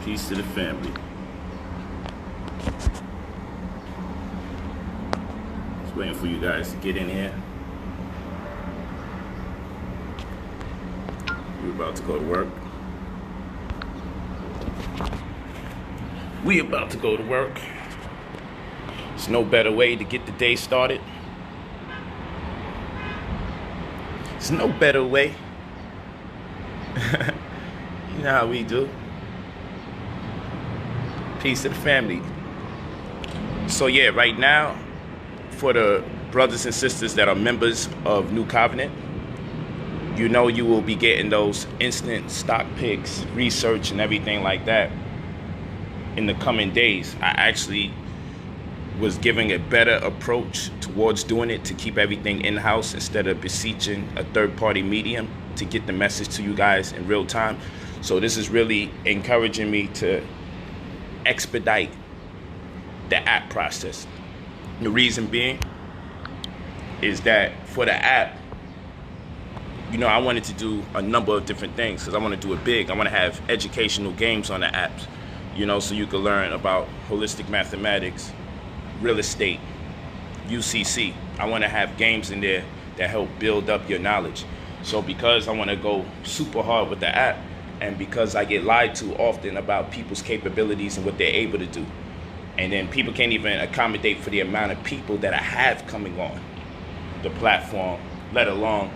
Peace to the family. Just waiting for you guys to get in here. We're about to go to work. We about to go to work. There's no better way to get the day started. There's no better way. You know how we do. Peace to the family. So yeah, right now, for the brothers and sisters that are members of New Covenant, you know you will be getting those instant stock picks, research, and everything like that in the coming days. I actually was giving a better approach towards doing it to keep everything in-house instead of beseeching a third-party medium to get the message to you guys in real time. So this is really encouraging me to expedite the app process. The reason being is that for the app, you know, I wanted to do a number of different things because I want to do it big. I want to have educational games on the apps, you know, so you can learn about holistic mathematics, real estate, UCC. I want to have games in there that help build up your knowledge. So because I want to go super hard with the app, and because I get lied to often about people's capabilities and what they're able to do, and then people can't even accommodate for the amount of people that I have coming on the platform, let alone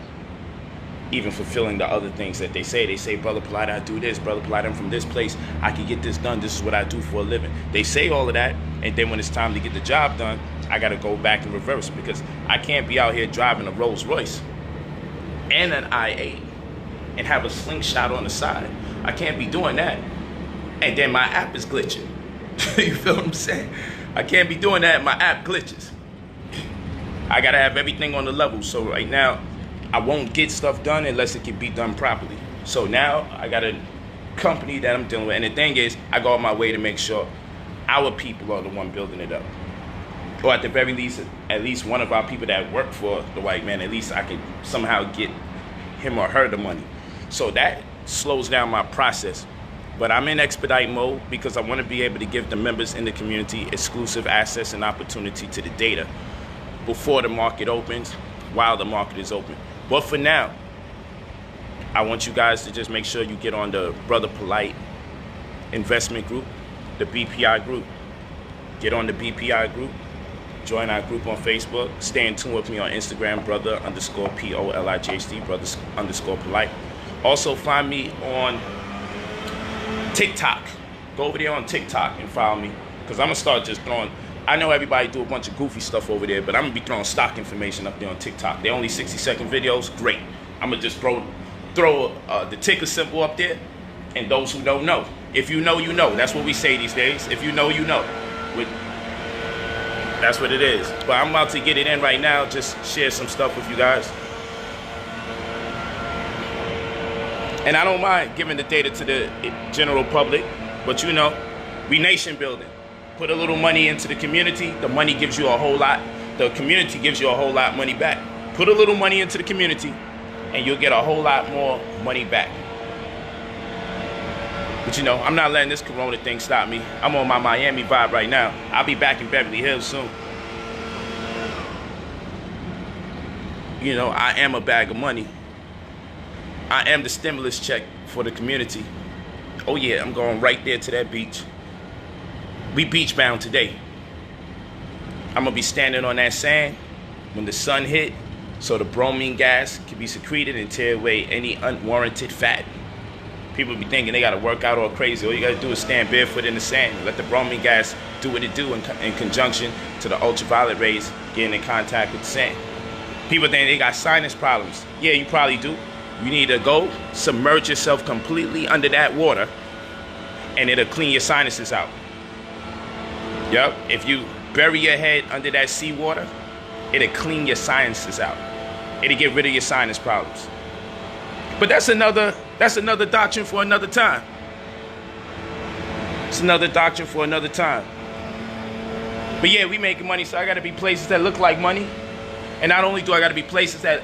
even fulfilling the other things that they say. They say, Brother Polight, I do this. Brother Polight, I'm from this place. I can get this done. This is what I do for a living. They say all of that, and then when it's time to get the job done, I got to go back in reverse because I can't be out here driving a Rolls Royce and an I-8 and have a slingshot on the side. I can't be doing that. And then my app is glitching. You feel what I'm saying? I can't be doing that. My app glitches. I got to have everything on the level. So right now, I won't get stuff done unless it can be done properly. So now I got a company that I'm dealing with. And the thing is, I go out my way to make sure our people are the one building it up. Or at the very least, at least one of our people that work for the white man, at least I can somehow get him or her the money. So that slows down my process. But I'm in expedite mode because I want to be able to give the members in the community exclusive access and opportunity to the data before the market opens, while the market is open. But for now, I want you guys to just make sure you get on the Brother Polight investment group, the BPI group. Get on the BPI group. Join our group on Facebook. Stay in tune with me on Instagram, brother_POLIGHT, brother_Polight. Also find me on TikTok. Go over there on TikTok and follow me. Because I'm going to start just throwing, I know everybody do a bunch of goofy stuff over there, but I'm going to be throwing stock information up there on TikTok. They're only 60-second videos. Great. I'm going to just throw the ticker symbol up there. And those who don't know. If you know, you know. That's what we say these days. If you know, you know. That's what it is. But I'm about to get it in right now. Just share some stuff with you guys. And I don't mind giving the data to the general public. But you know, we nation building. Put a little money into the community. The money gives you a whole lot. The community gives you a whole lot money back. Put a little money into the community and you'll get a whole lot more money back. But you know, I'm not letting this corona thing stop me. I'm on my Miami vibe right now. I'll be back in Beverly Hills soon. You know, I am a bag of money. I am the stimulus check for the community. Oh yeah, I'm going right there to that beach. We beach bound today. I'm gonna be standing on that sand when the sun hit, so the bromine gas can be secreted and tear away any unwarranted fat. People be thinking they gotta work out all crazy. All you gotta do is stand barefoot in the sand and let the bromine gas do what it do in conjunction to the ultraviolet rays getting in contact with the sand. People think they got sinus problems. Yeah, you probably do. You need to go submerge yourself completely under that water and it'll clean your sinuses out. Yep, if you bury your head under that seawater, it'll clean your sinuses out. It'll get rid of your sinus problems. But that's another doctrine for another time. It's another doctrine for another time. But yeah, we making money, so I gotta be places that look like money. And not only do I gotta be places that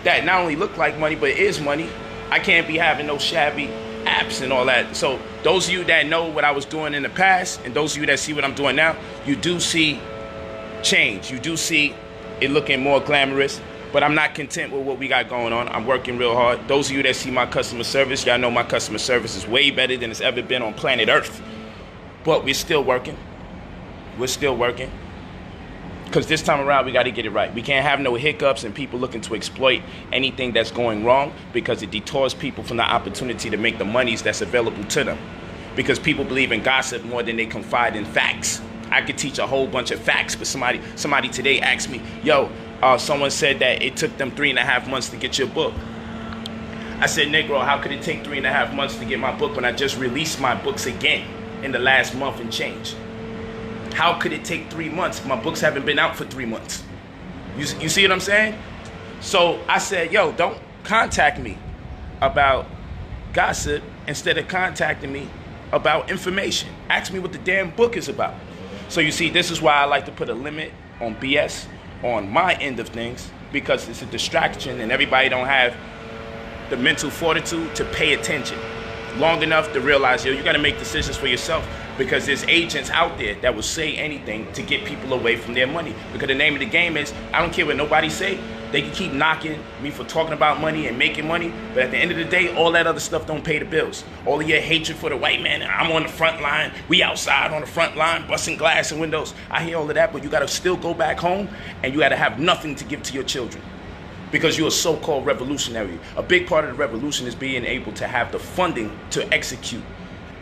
not only look like money, but is money. I can't be having no shabby apps and all that. So those of you that know what I was doing in the past, and those of you that see what I'm doing now, you do see change. You do see it looking more glamorous. But I'm not content with what we got going on. I'm working real hard. Those of you that see my customer service, y'all know my customer service is way better than it's ever been on planet Earth. But we're still working. We're still working. Because this time around, we got to get it right. We can't have no hiccups and people looking to exploit anything that's going wrong, because it detours people from the opportunity to make the monies that's available to them. Because people believe in gossip more than they confide in facts. I could teach a whole bunch of facts, but somebody today asked me, yo, someone said that it took them 3.5 months to get your book. I said, Negro, how could it take 3.5 months to get my book when I just released my books again in the last month and change? How could it take 3 months? My books haven't been out for 3 months. You see what I'm saying? So I said, yo, don't contact me about gossip instead of contacting me about information. Ask me what the damn book is about. So you see, this is why I like to put a limit on BS on my end of things, because it's a distraction and everybody don't have the mental fortitude to pay attention long enough to realize, yo, you got to make decisions for yourself, because there's agents out there that will say anything to get people away from their money. Because the name of the game is, I don't care what nobody say, they can keep knocking me for talking about money and making money, but at the end of the day, all that other stuff don't pay the bills. All of your hatred for the white man, I'm on the front line, we outside on the front line, busting glass and windows. I hear all of that, but you got to still go back home and you got to have nothing to give to your children, because you're a so-called revolutionary. A big part of the revolution is being able to have the funding to execute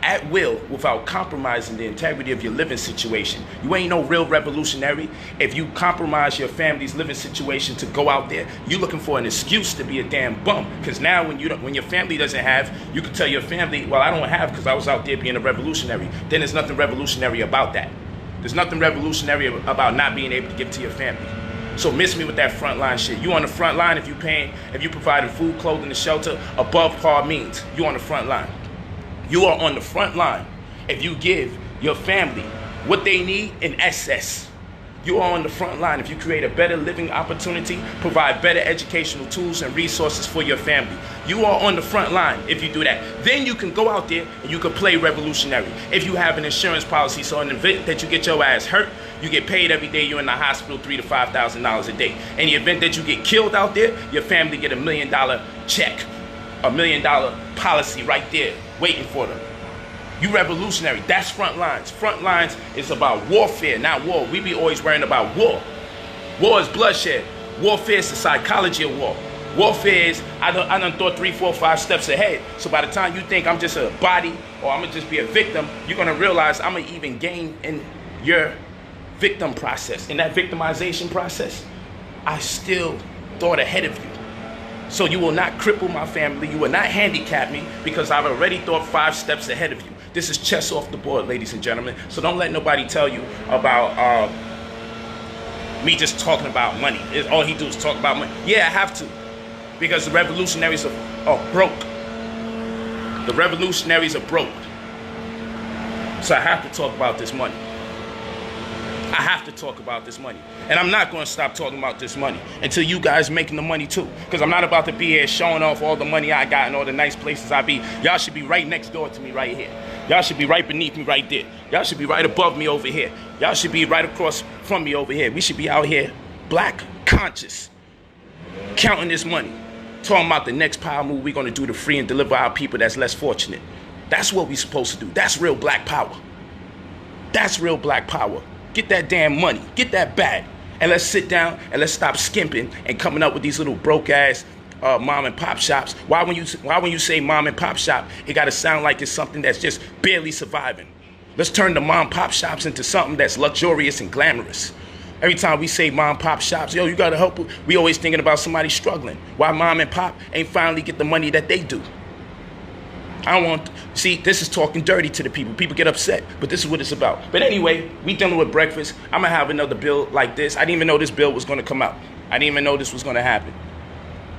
at will without compromising the integrity of your living situation. You ain't no real revolutionary if you compromise your family's living situation to go out there. You're looking for an excuse to be a damn bum, because now when your family doesn't have, you can tell your family, well, I don't have because I was out there being a revolutionary. Then there's nothing revolutionary about that. There's nothing revolutionary about not being able to give to your family. So miss me with that frontline shit. You on the front line if you providing food, clothing, and shelter above par means. You on the front line. You are on the front line if you give your family what they need in excess. You are on the front line if you create a better living opportunity, provide better educational tools and resources for your family. You are on the front line if you do that. Then you can go out there and you can play revolutionary. If you have an insurance policy, so in the event that you get your ass hurt, you get paid every day you're in the hospital $3,000 to $5,000 a day. In the event that you get killed out there, your family get $1 million check, $1 million policy right there waiting for them. You revolutionary. That's front lines. Front lines is about warfare, not war. We be always worrying about war. War is bloodshed. Warfare is the psychology of war. Warfare is, I done thought 3, 4, 5 steps ahead. So by the time you think I'm just a body or I'm going to just be a victim, you're going to realize I'm going to even gain in your victim process. In that victimization process, I still thought ahead of you. So you will not cripple my family. You will not handicap me, because I've already thought 5 steps ahead of you. This is chess off the board, ladies and gentlemen. So don't let nobody tell you about me just talking about money. All he do is talk about money. Yeah, I have to, because the revolutionaries are broke. The revolutionaries are broke. So I have to talk about this money. I have to talk about this money. And I'm not going to stop talking about this money until you guys making the money too. Because I'm not about to be here showing off all the money I got and all the nice places I be. Y'all should be right next door to me right here. Y'all should be right beneath me right there. Y'all should be right above me over here. Y'all should be right across from me over here. We should be out here black conscious, counting this money, talking about the next power move we're going to do to free and deliver our people that's less fortunate. That's what we're supposed to do. That's real black power. That's real black power. Get that damn money. Get that bag. And let's sit down and let's stop skimping and coming up with these little broke ass mom and pop shops. Why when you say mom and pop shop, it got to sound like it's something that's just barely surviving? Let's turn the mom and pop shops into something that's luxurious and glamorous. Every time we say mom and pop shops, yo, you got to help. We always thinking about somebody struggling. Why mom and pop ain't finally get the money that they do? See, this is talking dirty to the people. People get upset, but this is what it's about. But anyway, we dealing with breakfast. I'm going to have another bill like this. I didn't even know this bill was going to come out. I didn't even know this was going to happen.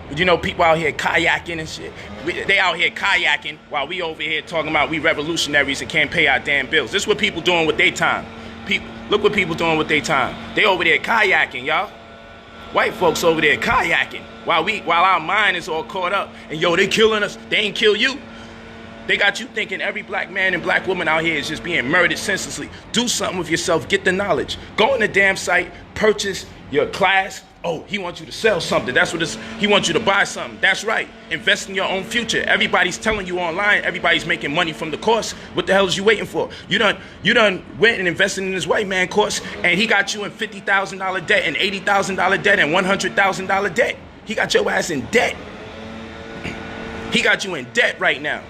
But you know, people out here kayaking and shit. They out here kayaking while we over here talking about we revolutionaries and can't pay our damn bills. This is what people doing with their time. Look what people doing with their time. They over there kayaking, y'all. White folks over there kayaking while our mind is all caught up. And yo, they killing us. They ain't kill you. They got you thinking every black man and black woman out here is just being murdered senselessly. Do something with yourself. Get the knowledge. Go on the damn site. Purchase your class. Oh, he wants you to sell something. That's what he wants you to buy something. That's right. Invest in your own future. Everybody's telling you online. Everybody's making money from the course. What the hell is you waiting for? You done went and invested in this white man course, and he got you in $50,000 debt and $80,000 debt and $100,000 debt. He got your ass in debt. He got you in debt right now.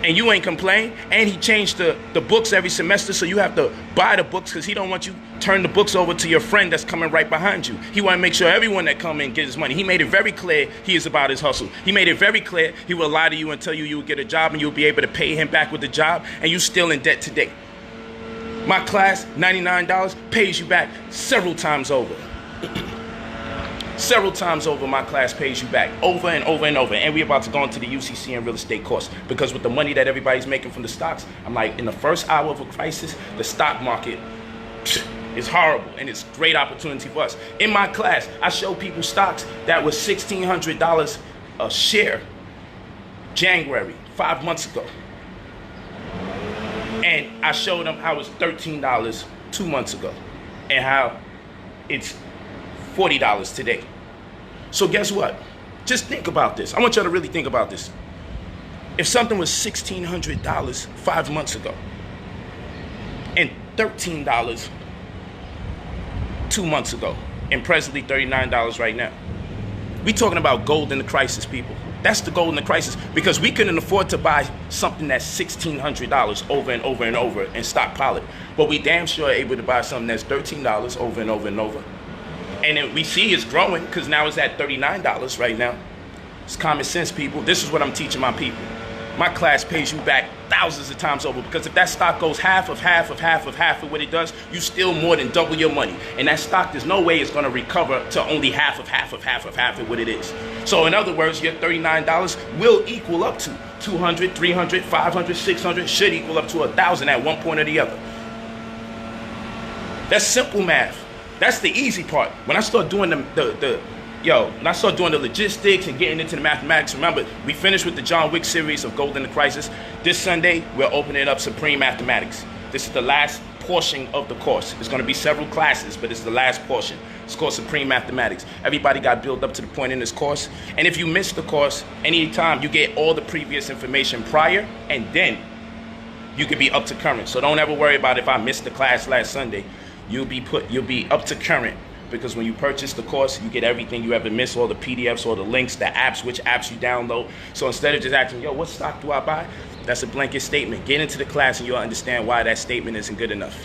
And you ain't complain. And he changed the books every semester, so you have to buy the books because he don't want you turn the books over to your friend that's coming right behind you. He want to make sure everyone that come in gets his money. He made it very clear he is about his hustle. He made it very clear he will lie to you and tell you will get a job and you'll be able to pay him back with the job, and you still in debt today. My class, $99, pays you back several times over. Several times over, my class pays you back over and over and over. And we're about to go into the UCC and real estate course, because with the money that everybody's making from the stocks, I'm like, in the first hour of a crisis, the stock market is horrible, and it's a great opportunity for us. In my class, I show people stocks that was $1,600 a share January, 5 months ago. And I showed them how it's $13 2 months ago and how it's $40 today. So guess what? Just think about this. I want y'all to really think about this. If something was $1,600 5 months ago and $13 2 months ago and presently $39 right now, we talking about gold in the crisis, people. That's the gold in the crisis, because we couldn't afford to buy something that's $1,600 over and over and over and stockpile it. But we damn sure are able to buy something that's $13 over and over and over. And then we see it's growing because now it's at $39 right now. It's common sense, people. This is what I'm teaching my people. My class pays you back thousands of times over, because if that stock goes half of what it does, you still more than double your money. And that stock, there's no way it's going to recover to only half of what it is. So in other words, your $39 will equal up to 200, 300, 500, 600, should equal up to 1,000 at one point or the other. That's simple math. That's the easy part. When I start doing when I start doing the logistics and getting into the mathematics, remember, we finished with the John Wick series of Gold in the Crisis. This Sunday, we're opening up Supreme Mathematics. This is the last portion of the course. There's going to be several classes, but it's the last portion. It's called Supreme Mathematics. Everybody got built up to the point in this course. And if you miss the course, anytime, you get all the previous information prior, and then you can be up to current. So don't ever worry about if I missed the class last Sunday. You'll be up to current, because when you purchase the course, you get everything you ever missed, all the PDFs, all the links, the apps, which apps you download. So instead of just asking, yo, what stock do I buy? That's a blanket statement. Get into the class and you'll understand why that statement isn't good enough.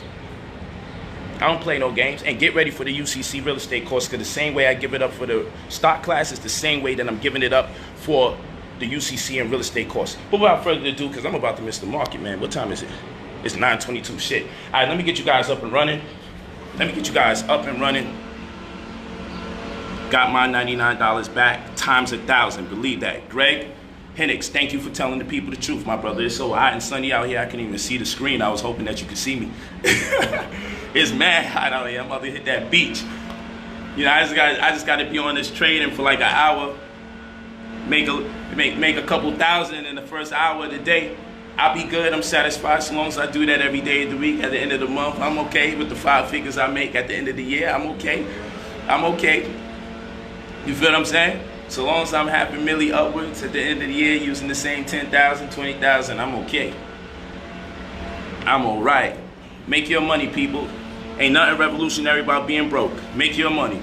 I don't play no games. And get ready for the UCC real estate course, because the same way I give it up for the stock class is the same way that I'm giving it up for the UCC and real estate course. But without further ado, because I'm about to miss the market, man. What time is it? It's 9:22 shit. All right, let me get you guys up and running. Got my $99 back times 1,000. Believe that. Greg Hennix, thank you for telling the people the truth, my brother. It's so hot and sunny out here, I can't even see the screen. I was hoping that you could see me. It's mad hot out here. I'm about to hit that beach. You know, I just got to be on this trading for like an hour. Make a couple thousand in the first hour of the day. I'll be good. I'm satisfied so long as I do that every day of the week. At the end of the month, I'm okay with the 5 figures I make at the end of the year. I'm okay. You feel what I'm saying? So long as I'm happy milli upwards at the end of the year using the same 10,000, 20,000, I'm okay. I'm all right. Make your money, people. Ain't nothing revolutionary about being broke. Make your money.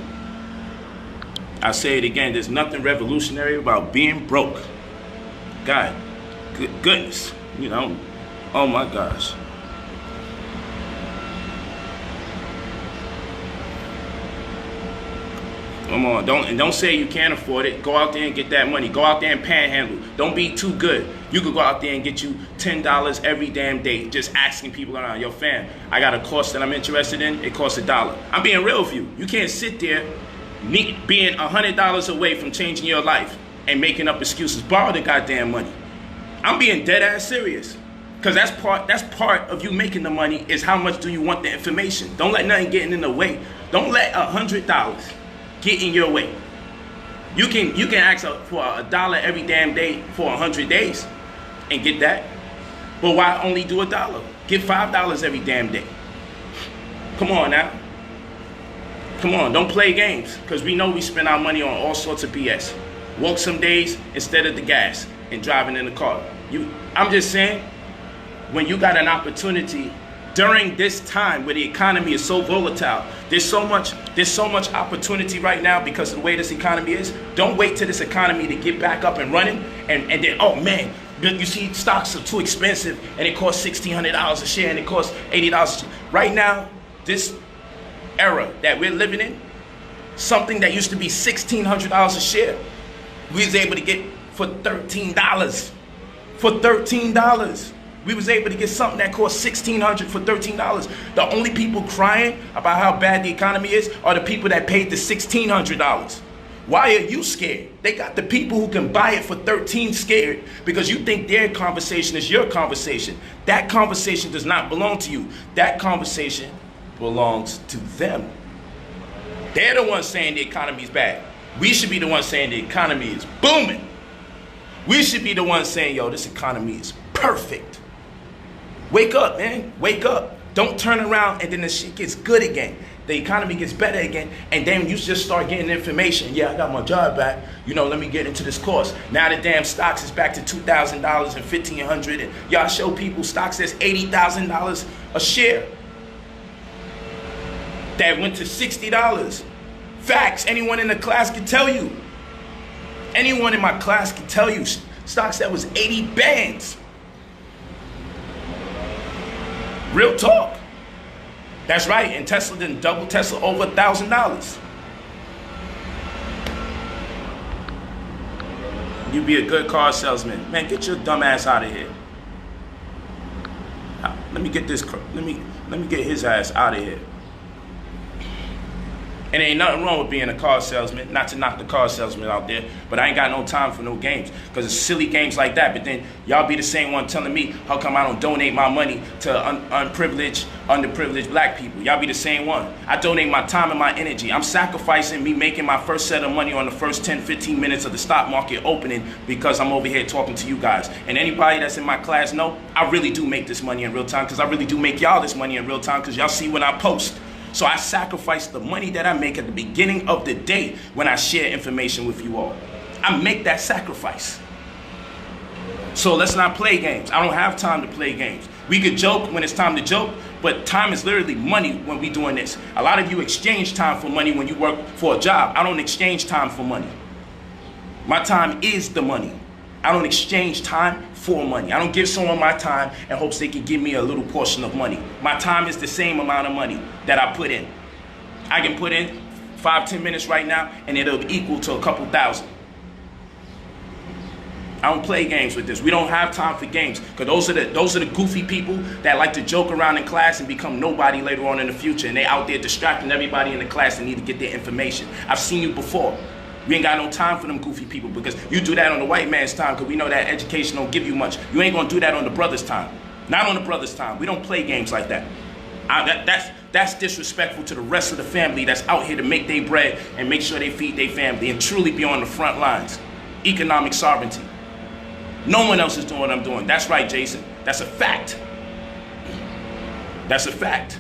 I'll say it again. There's nothing revolutionary about being broke. God, goodness. You know, oh my gosh. Come on, don't say you can't afford it. Go out there and get that money. Go out there and panhandle. Don't be too good. You could go out there and get you $10 every damn day just asking people around. Yo, fam, I got a course that I'm interested in. It costs $1. I'm being real with you. You can't sit there being $100 away from changing your life and making up excuses. Borrow the goddamn money. I'm being dead ass serious. Because that's part of you making the money, is how much do you want the information. Don't let nothing get in the way. Don't let $100 get in your way. You can ask for $1 every damn day for 100 days and get that? But why only do $1? Get $5 every damn day. Come on now. Come on, don't play games, because we know we spend our money on all sorts of BS. Walk some days instead of the gas and driving in the car. I'm just saying, when you got an opportunity during this time where the economy is so volatile, there's so much opportunity right now because of the way this economy is. Don't wait till this economy to get back up and running and then, oh man, you see stocks are too expensive and it costs $1,600 a share and it costs $80 a share. Right now, this era that we're living in, something that used to be $1,600 a share, we was able to get for $13. For $13. We was able to get something that cost $1,600 for $13. The only people crying about how bad the economy is are the people that paid the $1,600. Why are you scared? They got the people who can buy it for $13 scared because you think their conversation is your conversation. That conversation does not belong to you. That conversation belongs to them. They're the ones saying the economy is bad. We should be the ones saying the economy is booming. We should be the ones saying, yo, this economy is perfect. Wake up, man. Wake up. Don't turn around and then the shit gets good again. The economy gets better again, and then you just start getting information. Yeah, I got my job back. You know, let me get into this course. Now the damn stocks is back to $2,000 and $1,500, and y'all show people stocks that's $80,000 a share. That went to $60. Facts. Anyone in the class can tell you. Anyone in my class can tell you stocks that was 80 bands. Real talk. That's right, and Tesla didn't double. Tesla over $1,000. You be a good car salesman, man. Get your dumb ass out of here. Let me get this. Let me get his ass out of here. And ain't nothing wrong with being a car salesman, not to knock the car salesman out there, but I ain't got no time for no games, because it's silly games like that. But then y'all be the same one telling me how come I don't donate my money to unprivileged, underprivileged black people. Y'all be the same one. I donate my time and my energy. I'm sacrificing me making my first set of money on the first 10, 15 minutes of the stock market opening because I'm over here talking to you guys. And anybody that's in my class know, I really do make this money in real time, because I really do make y'all this money in real time, because y'all see when I post. So I sacrifice the money that I make at the beginning of the day when I share information with you all. I make that sacrifice. So let's not play games. I don't have time to play games. We could joke when it's time to joke, but time is literally money when we doing this. A lot of you exchange time for money when you work for a job. I don't exchange time for money. My time is the money. I don't exchange time for money. I don't give someone my time in hopes they can give me a little portion of money. My time is the same amount of money that I put in. I can put in 5-10 minutes right now and it'll equal to a couple thousand. I don't play games with this. We don't have time for games, because those are the goofy people that like to joke around in class and become nobody later on in the future, and they out there distracting everybody in the class and need to get their information. I've seen you before. We ain't got no time for them goofy people, because you do that on the white man's time, because we know that education don't give you much. You ain't gonna do that on the brother's time. Not on the brother's time. We don't play games like that. That's disrespectful to the rest of the family that's out here to make their bread and make sure they feed their family and truly be on the front lines. Economic sovereignty. No one else is doing what I'm doing. That's right, Jason. That's a fact. That's a fact.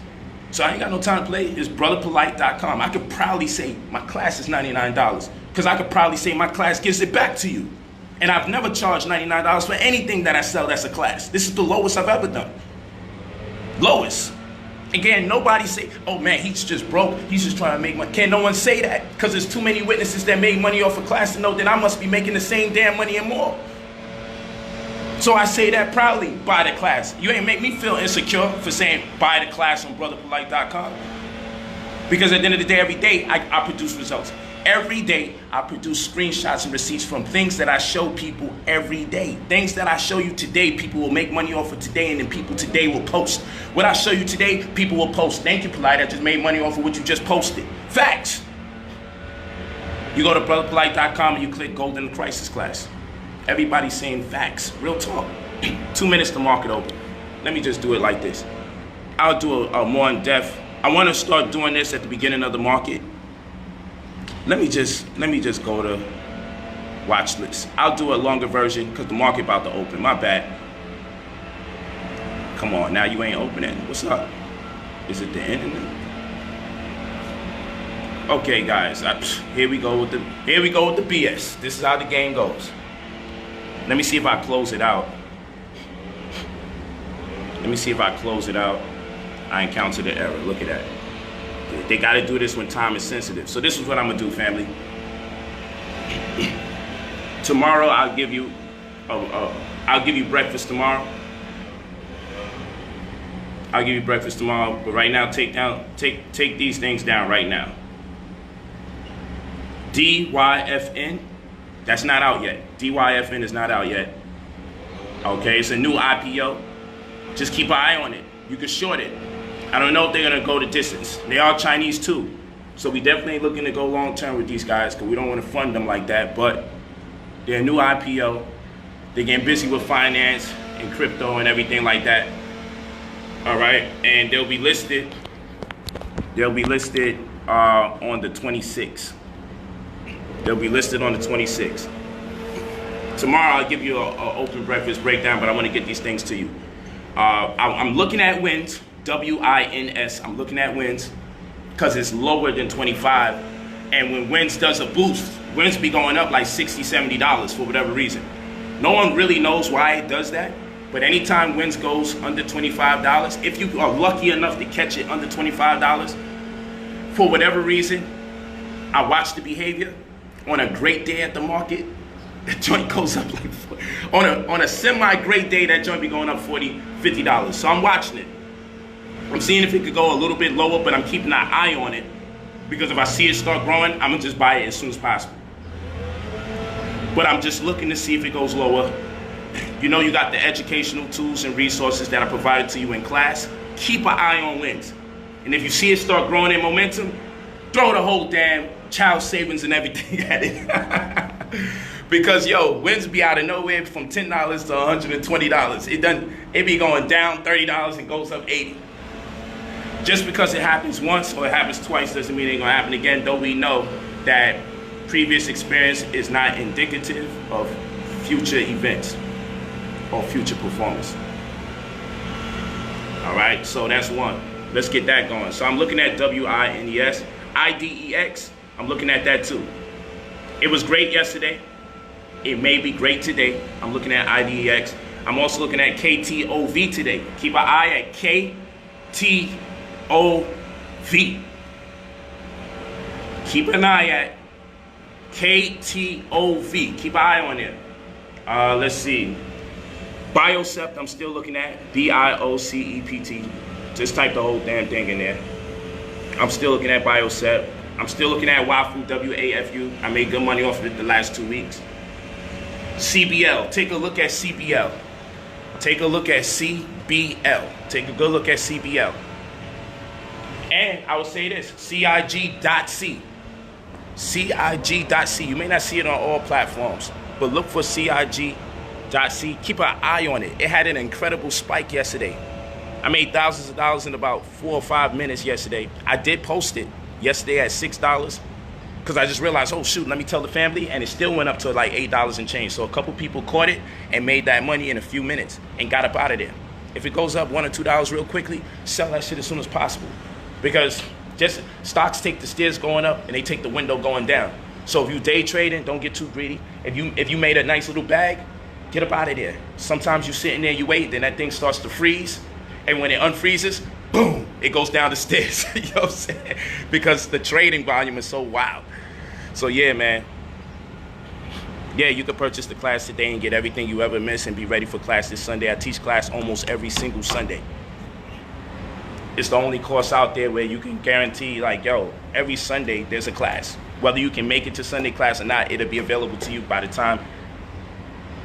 So I ain't got no time to play. It's brotherpolight.com. I could proudly say my class is $99, because I could proudly say my class gives it back to you. And I've never charged $99 for anything that I sell that's a class. This is the lowest I've ever done. Lowest. Again, nobody say, oh man, he's just broke. He's just trying to make money. Can't no one say that, because there's too many witnesses that made money off a class to know that I must be making the same damn money and more. So I say that proudly. Buy the class. You ain't make me feel insecure for saying buy the class on brotherpolight.com. Because at the end of the day, every day I produce results. Every day I produce screenshots and receipts from things that I show people every day. Things that I show you today, people will make money off of today, and then people today will post. What I show you today, people will post. Thank you, Polight. I just made money off of what you just posted. Facts. You go to brotherpolight.com and you click Golden Crisis class. Everybody's saying facts. Real talk. 2 minutes to market open. Let me just do it like this. I'll do a more in-depth. I want to start doing this at the beginning of the market. Let me just go to watch list. I'll do a longer version because the market about to open. My bad. Come on, now you ain't opening. What's up? Is it the internet? Okay, guys, here we go with the BS. This is how the game goes. Let me see if I close it out. Let me see if I close it out. I encountered an error. Look at that. They got to do this when time is sensitive. So this is what I'm gonna do, family. Tomorrow I'll give you breakfast tomorrow. I'll give you breakfast tomorrow. But right now, take these things down right now. DYFN. That's not out yet. DYFN is not out yet. Okay, it's a new IPO. Just keep an eye on it. You can short it. I don't know if they're gonna go the distance. They are Chinese too. So we definitely looking to go long term with these guys because we don't want to fund them like that. But they're a new IPO. They're getting busy with finance and crypto and everything like that. All right, and they'll be listed. They'll be listed on the 26th. They'll be listed on the 26th. Tomorrow I'll give you an open breakfast breakdown, but I want to get these things to you. I'm looking at wins, WINS. I'm looking at wins because it's lower than 25. And when wins does a boost, wins be going up like $60, $70 for whatever reason. No one really knows why it does that. But anytime wins goes under $25, if you are lucky enough to catch it under $25, for whatever reason, I watch the behavior. On a great day at the market, that joint goes up like, on a semi-great day, that joint be going up $40, $50. So I'm watching it. I'm seeing if it could go a little bit lower, but I'm keeping an eye on it. Because if I see it start growing, I'm gonna just buy it as soon as possible. But I'm just looking to see if it goes lower. You know, you got the educational tools and resources that are provided to you in class. Keep an eye on wins. And if you see it start growing in momentum, throw the whole damn child savings and everything at it. Because yo, wins be out of nowhere from $10 to $120. It be going down $30 and goes up $80. Just because it happens once or it happens twice doesn't mean it ain't gonna happen again, though we know that previous experience is not indicative of future events or future performance. All right, so that's one. Let's get that going. So I'm looking at WINES, IDEX. I'm looking at that too. It was great yesterday. It may be great today. I'm looking at IDEX. I'm also looking at KTOV today. Keep an eye at KTOV. Keep an eye at KTOV. Keep an eye on it. Let's see. Biocept, I'm still looking at. BIOCEPT. Just type the whole damn thing in there. I'm still looking at Biocept. I'm still looking at WAFU, WAFU. I made good money off of it the last 2 weeks. CBL. Take a look at CBL. Take a look at CBL. Take a good look at CBL. And I would say this, CIG.C. CIG.C. You may not see it on all platforms, but look for CIG.C. Keep an eye on it. It had an incredible spike yesterday. I made thousands of dollars in about 4 or 5 minutes yesterday. I did post it yesterday at $6 because I just realized, oh shoot, let me tell the family, and it still went up to like $8 and change. So a couple people caught it and made that money in a few minutes and got up out of there. If it goes up $1 or $2 real quickly, sell that shit as soon as possible. Because just stocks take the stairs going up and they take the window going down. So if you day trading, don't get too greedy. If you made a nice little bag, get up out of there. Sometimes you sitting there, you wait, then that thing starts to freeze. And when it unfreezes, boom, it goes down the stairs. You know what I'm saying? Because the trading volume is so wild. So yeah, man. Yeah, you can purchase the class today and get everything you ever miss and be ready for class this Sunday. I teach class almost every single Sunday. It's the only course out there where you can guarantee, like, yo, every Sunday there's a class. Whether you can make it to Sunday class or not, it'll be available to you by the time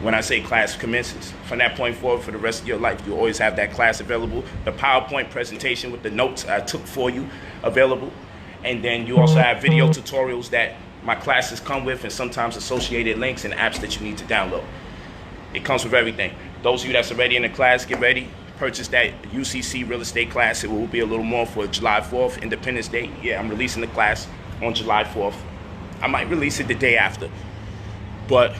when I say class commences. From that point forward for the rest of your life, you always have that class available. The PowerPoint presentation with the notes I took for you available. And then you also have video tutorials that my classes come with, and sometimes associated links and apps that you need to download. It comes with everything. Those of you that's already in the class, get ready. Purchase that UCC real estate class. It will be a little more for July 4th, Independence Day. Yeah, I'm releasing the class on July 4th. I might release it the day after. But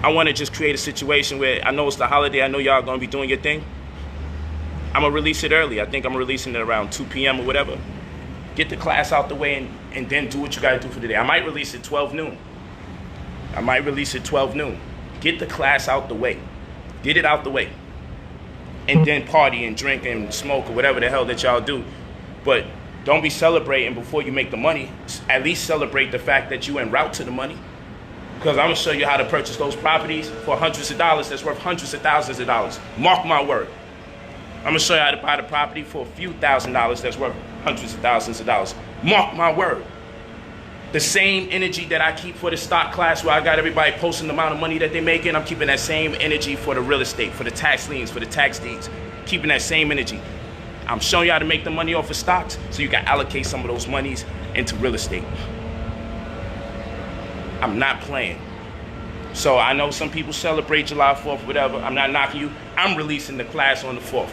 I want to just create a situation where I know it's the holiday. I know y'all going to be doing your thing. I'm going to release it early. I think I'm releasing it around 2 p.m. or whatever. Get the class out the way and then do what you got to do for the day. I might release it 12 noon. Get the class out the way. Get it out the way. And then party and drink and smoke or whatever the hell that y'all do. But don't be celebrating before you make the money. At least celebrate the fact that you en route to the money. Because I'm going to show you how to purchase those properties for hundreds of dollars that's worth hundreds of thousands of dollars. Mark my word. I'm going to show you how to buy the property for a few $1,000s that's worth hundreds of thousands of dollars. Mark my word. The same energy that I keep for the stock class where I got everybody posting the amount of money that they're making, I'm keeping that same energy for the real estate, for the tax liens, for the tax deeds. Keeping that same energy. I'm showing you how to make the money off of stocks so you can allocate some of those monies into real estate. I'm not playing. So I know some people celebrate July 4th, whatever. I'm not knocking you. I'm releasing the class on the 4th.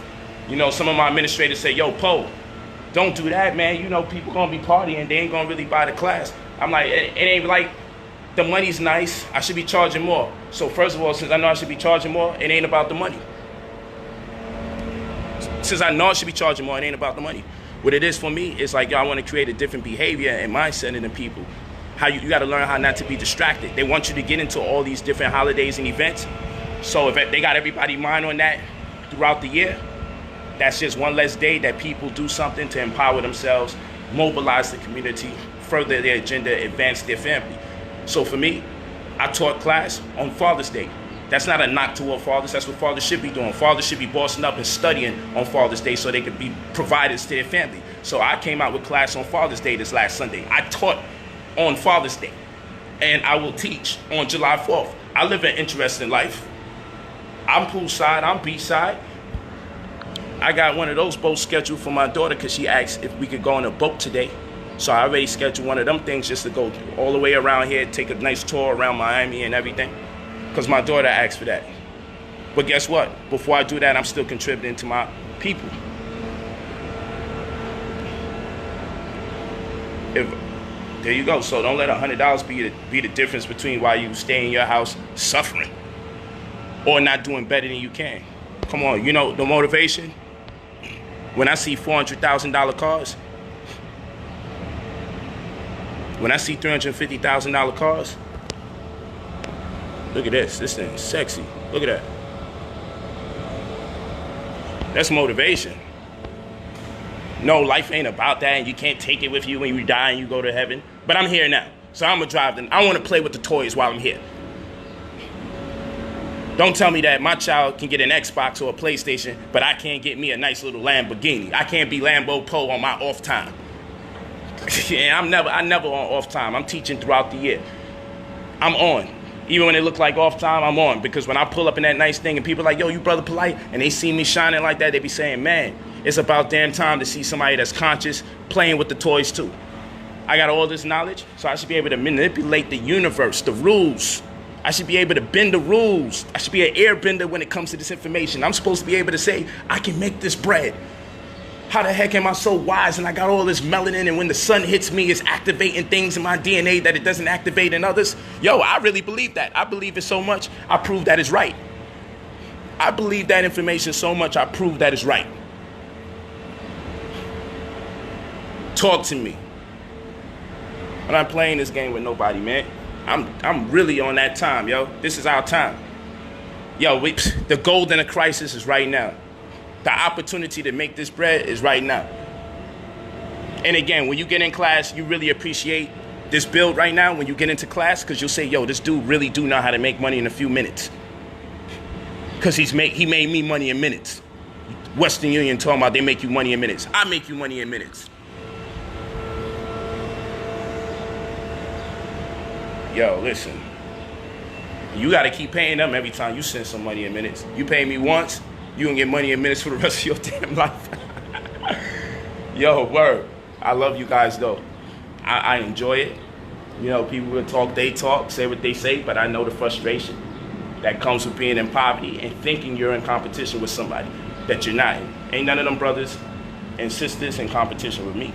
You know, some of my administrators say, yo, Poe, don't do that, man. You know, people going to be partying. They ain't going to really buy the class. I'm like, it ain't like the money's nice. I should be charging more. So first of all, since I know I should be charging more, it ain't about the money. Since I know I should be charging more, it ain't about the money. What it is for me, it's like, yo, I want to create a different behavior and mindset in the people. How you got to learn how not to be distracted. They want you to get into all these different holidays and events. So if they got everybody's mind on that throughout the year, that's just one less day that people do something to empower themselves, mobilize the community, further their agenda, advance their family. So for me, I taught class on Father's Day. That's not a knock toward fathers. That's what fathers should be doing. Fathers should be bossing up and studying on Father's Day so they could be providers to their family. So I came out with class on Father's Day this last Sunday. I taught on Father's Day, and I will teach on July 4th. I live an interesting life. I'm poolside, I'm beachside. I got one of those boats scheduled for my daughter because she asked if we could go on a boat today. So I already scheduled one of them things just to go all the way around here, take a nice tour around Miami and everything, because my daughter asked for that. But guess what? Before I do that, I'm still contributing to my people. There you go. So don't let $100 be the difference between why you stay in your house suffering or not doing better than you can. Come on, you know the motivation? When I see $400,000 cars, when I see $350,000 cars, look at this. This thing is sexy. Look at that. That's motivation. No, life ain't about that, and you can't take it with you when you die and you go to heaven. But I'm here now, so I'm gonna drive them. I want to play with the toys while I'm here. Don't tell me that my child can get an Xbox or a PlayStation, but I can't get me a nice little Lamborghini. I can't be Lambo Poe on my off time. Yeah, I never on off time. I'm teaching throughout the year. I'm on. Even when it look like off time, I'm on. Because when I pull up in that nice thing and people are like, yo, you brother Polight, and they see me shining like that, they be saying, man, it's about damn time to see somebody that's conscious playing with the toys too. I got all this knowledge, so I should be able to manipulate the universe, the rules. I should be able to bend the rules. I should be an airbender when it comes to this information. I'm supposed to be able to say, I can make this bread. How the heck am I so wise and I got all this melanin, and when the sun hits me, it's activating things in my DNA that it doesn't activate in others? Yo, I really believe that. I believe it so much, I prove that it's right. I believe that information so much, I prove that it's right. Talk to me. I'm not playing this game with nobody, man. I'm really on that time, yo. This is our time. Yo, the gold in a crisis is right now. The opportunity to make this bread is right now. And again, when you get in class, you really appreciate this build right now when you get into class, because you'll say, yo, this dude really do know how to make money in a few minutes. Because he made me money in minutes. Western Union talking about they make you money in minutes. I make you money in minutes. Yo, listen. You got to keep paying them every time you send some money in minutes. You pay me once, you can get money in minutes for the rest of your damn life. Yo, word. I love you guys, though. I enjoy it. You know, people will talk, they talk, say what they say, but I know the frustration that comes with being in poverty and thinking you're in competition with somebody that you're not. Ain't none of them brothers and sisters in competition with me.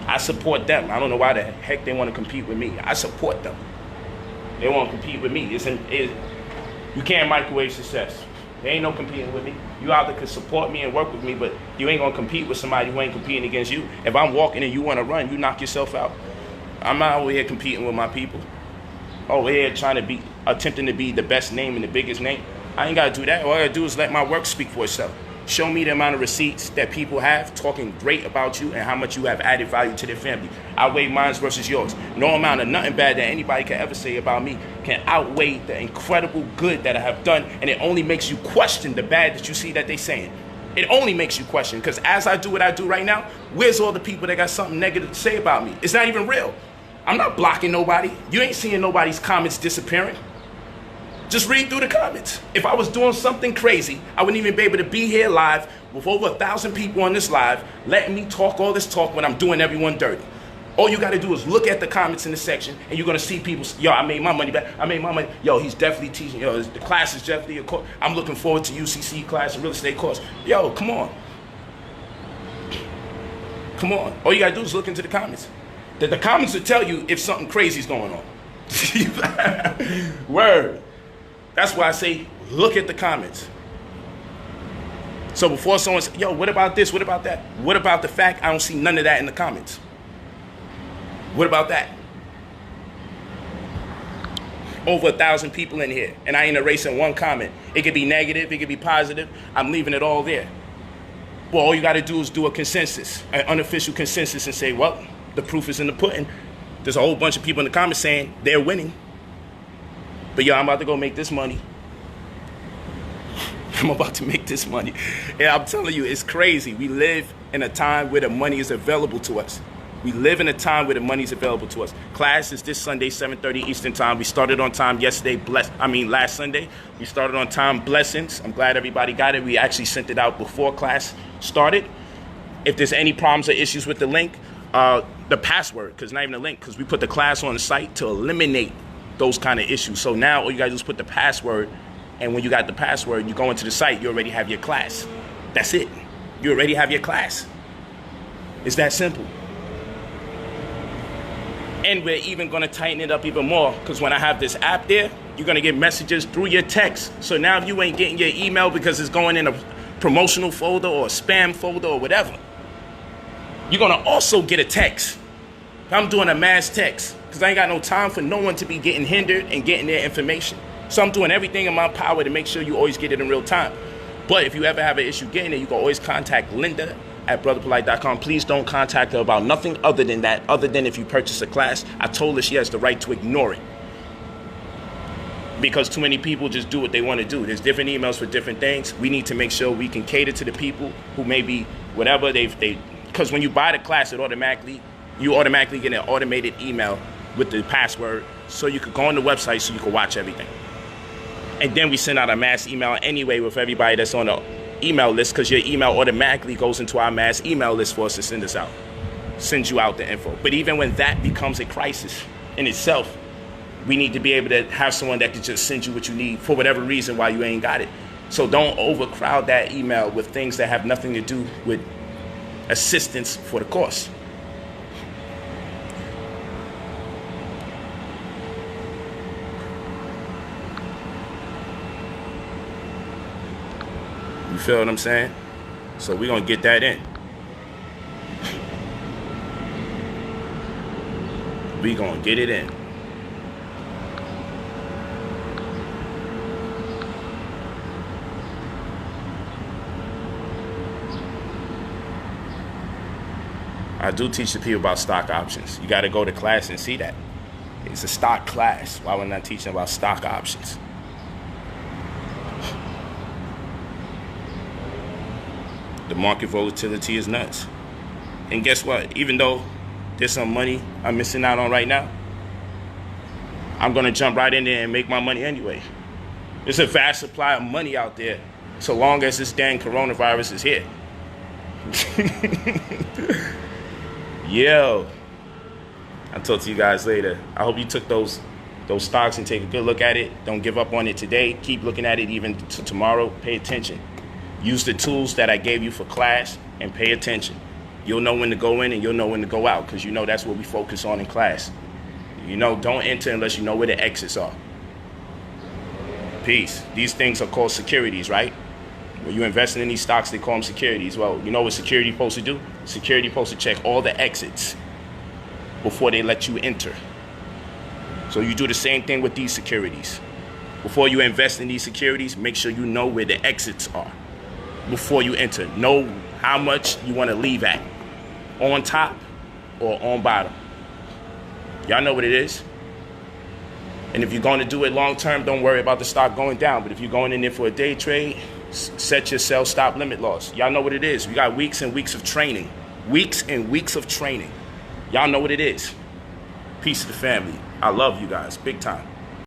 I support them. I don't know why the heck they want to compete with me. I support them. They want to compete with me. You can't microwave success. There ain't no competing with me. You either could support me and work with me, but you ain't gonna compete with somebody who ain't competing against you. If I'm walking and you wanna run, you knock yourself out. I'm not over here competing with my people. Over here attempting to be the best name and the biggest name. I ain't gotta do that. All I gotta do is let my work speak for itself. Show me the amount of receipts that people have talking great about you and how much you have added value to their family. Outweigh mine versus yours. No amount of nothing bad that anybody can ever say about me can outweigh the incredible good that I have done, and it only makes you question the bad that you see that they saying. It only makes you question, because as I do what I do right now, where's all the people that got something negative to say about me? It's not even real. I'm not blocking nobody. You ain't seeing nobody's comments disappearing. Just read through the comments. If I was doing something crazy, I wouldn't even be able to be here live with over 1,000 people on this live, letting me talk all this talk when I'm doing everyone dirty. All you gotta do is look at the comments in the section, and you're gonna see people, yo, I made my money back. I made my money. Yo, he's definitely teaching. Yo, the class is definitely a course. I'm looking forward to UCC class and real estate course. Yo, come on. Come on. All you gotta do is look into the comments. The comments will tell you if something crazy is going on. Word. That's why I say, look at the comments. So before someone says, yo, what about this? What about that? What about the fact I don't see none of that in the comments? What about that? Over 1,000 people in here, and I ain't erasing one comment. It could be negative, it could be positive. I'm leaving it all there. Well, all you got to do is do a consensus, an unofficial consensus, and say, well, the proof is in the pudding. There's a whole bunch of people in the comments saying they're winning. But yo, I'm about to go make this money. I'm about to make this money. And I'm telling you, it's crazy. We live in a time where the money is available to us. We live in a time where the money is available to us. Class is this Sunday, 7:30 Eastern time. We started on time yesterday, last Sunday. We started on time, blessings. I'm glad everybody got it. We actually sent it out before class started. If there's any problems or issues with the link, the password, because not even a link, because we put the class on the site to eliminate those kind of issues. So now all you guys do is put the password, and when you got the password, you go into the site, you already have your class. That's it. You already have your class. It's that simple. And we're even going to tighten it up even more, because when I have this app there, you're going to get messages through your text. So now if you ain't getting your email because it's going in a promotional folder or a spam folder or whatever, you're going to also get a text. I'm doing a mass text because I ain't got no time for no one to be getting hindered and getting their information. So I'm doing everything in my power to make sure you always get it in real time. But if you ever have an issue getting it, you can always contact Linda at brotherpolight.com. Please don't contact her about nothing other than that, other than if you purchase a class. I told her she has the right to ignore it, because too many people just do what they want to do. There's different emails for different things. We need to make sure we can cater to the people who may be whatever because when you buy the class, you automatically get an automated email with the password, so you could go on the website so you can watch everything. And then we send out a mass email anyway with everybody that's on the email list, because your email automatically goes into our mass email list for us to send you out the info. But even when that becomes a crisis in itself, we need to be able to have someone that can just send you what you need for whatever reason while you ain't got it. So don't overcrowd that email with things that have nothing to do with assistance for the course. You feel what I'm saying? So we're going to get that in. We're going to get it in. I do teach the people about stock options. You got to go to class and see that. It's a stock class. Why would I not teaching about stock options? The market volatility is nuts. And guess what? Even though there's some money I'm missing out on right now, I'm going to jump right in there and make my money anyway. There's a vast supply of money out there so long as this dang coronavirus is here. Yo, I'll talk to you guys later. I hope you took those stocks and take a good look at it. Don't give up on it today. Keep looking at it even to tomorrow. Pay attention. Use the tools that I gave you for class and pay attention. You'll know when to go in and you'll know when to go out, because you know that's what we focus on in class. You know, don't enter unless you know where the exits are. Peace. These things are called securities, right? When you're investing in these stocks, they call them securities. Well, you know what security supposed to do? Security supposed to check all the exits before they let you enter. So you do the same thing with these securities. Before you invest in these securities, make sure you know where the exits are before you enter. Know how much you want to leave at, on top or on bottom. Y'all know what it is. And if you're going to do it long term, don't worry about the stock going down. But if you're going in there for a day trade, set your sell stop limit loss. Y'all know what it is. We got weeks and weeks of training. Weeks and weeks of training. Y'all know what it is. Peace to the family. I love you guys. Big time.